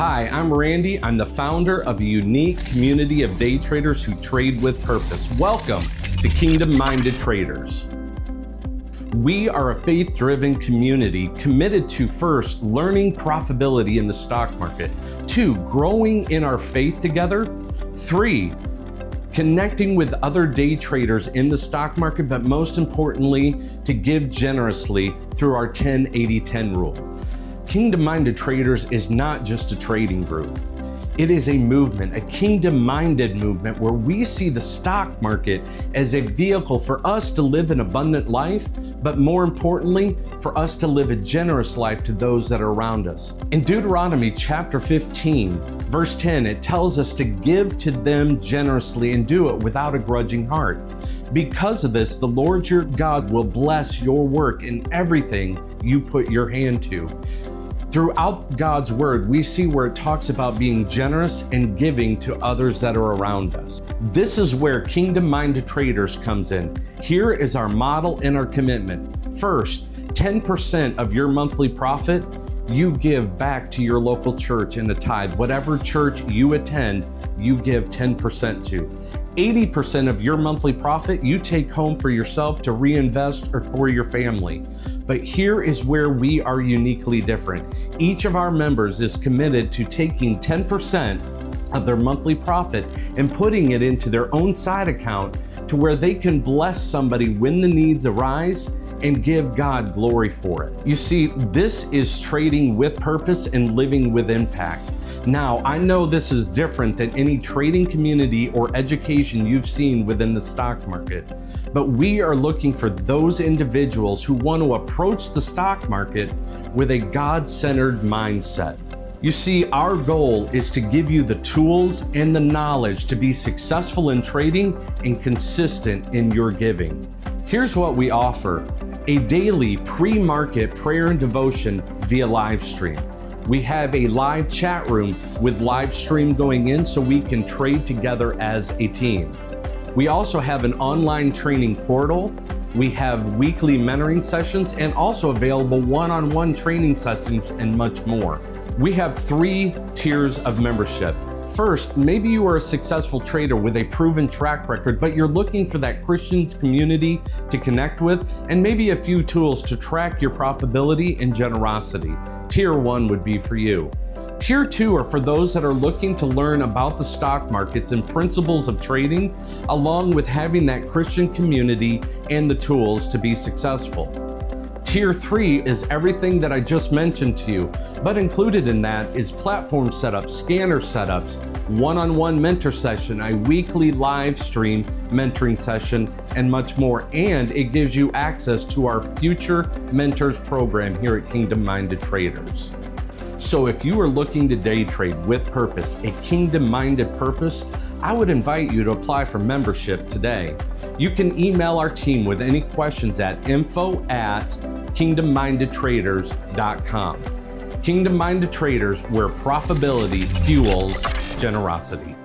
Hi, I'm Randy. I'm the founder of a unique community of day traders who trade with purpose. Welcome to Kingdom-Minded Traders. We are a faith-driven community committed to first, learning profitability in the stock market, 2, growing in our faith together, 3, connecting with other day traders in the stock market, but most importantly, to give generously through our 10-80-10 rule. Kingdom-Minded Traders is not just a trading group. It is a movement, a kingdom-minded movement where we see the stock market as a vehicle for us to live an abundant life, but more importantly, for us to live a generous life to those that are around us. In Deuteronomy chapter 15, verse 10, it tells us to give to them generously and do it without a grudging heart. Because of this, the Lord your God will bless your work in everything you put your hand to. Throughout God's word, we see where it talks about being generous and giving to others that are around us. This is where Kingdom-Minded Traders comes in. Here is our model and our commitment. First, 10% of your monthly profit, you give back to your local church in a tithe. Whatever church you attend, you give 10% to. 80% of your monthly profit you take home for yourself to reinvest or for your family. But here is where we are uniquely different. Each of our members is committed to taking 10% of their monthly profit and putting it into their own side account to where they can bless somebody when the needs arise and give God glory for it. You see, this is trading with purpose and living with impact. Now, I know this is different than any trading community or education you've seen within the stock market, but we are looking for those individuals who want to approach the stock market with a God-centered mindset. You see, our goal is to give you the tools and the knowledge to be successful in trading and consistent in your giving. Here's what we offer: a daily pre-market prayer and devotion via live stream. We have a live chat room with live stream going in so we can trade together as a team. We also have an online training portal. We have weekly mentoring sessions and also available one-on-one training sessions and much more. We have 3 tiers of membership. First, maybe you are a successful trader with a proven track record, but you're looking for that Christian community to connect with and maybe a few tools to track your profitability and generosity. Tier 1 would be for you. Tier 2 are for those that are looking to learn about the stock markets and principles of trading, along with having that Christian community and the tools to be successful. Tier 3 is everything that I just mentioned to you, but included in that is platform setups, scanner setups, one-on-one mentor session, a weekly live stream mentoring session, and much more. And it gives you access to our Future Mentors program here at Kingdom-Minded Traders. So if you are looking to day trade with purpose, a kingdom-minded purpose, I would invite you to apply for membership today. You can email our team with any questions at info@kingdommindedtraders.com. Kingdom-Minded Traders, where profitability fuels generosity.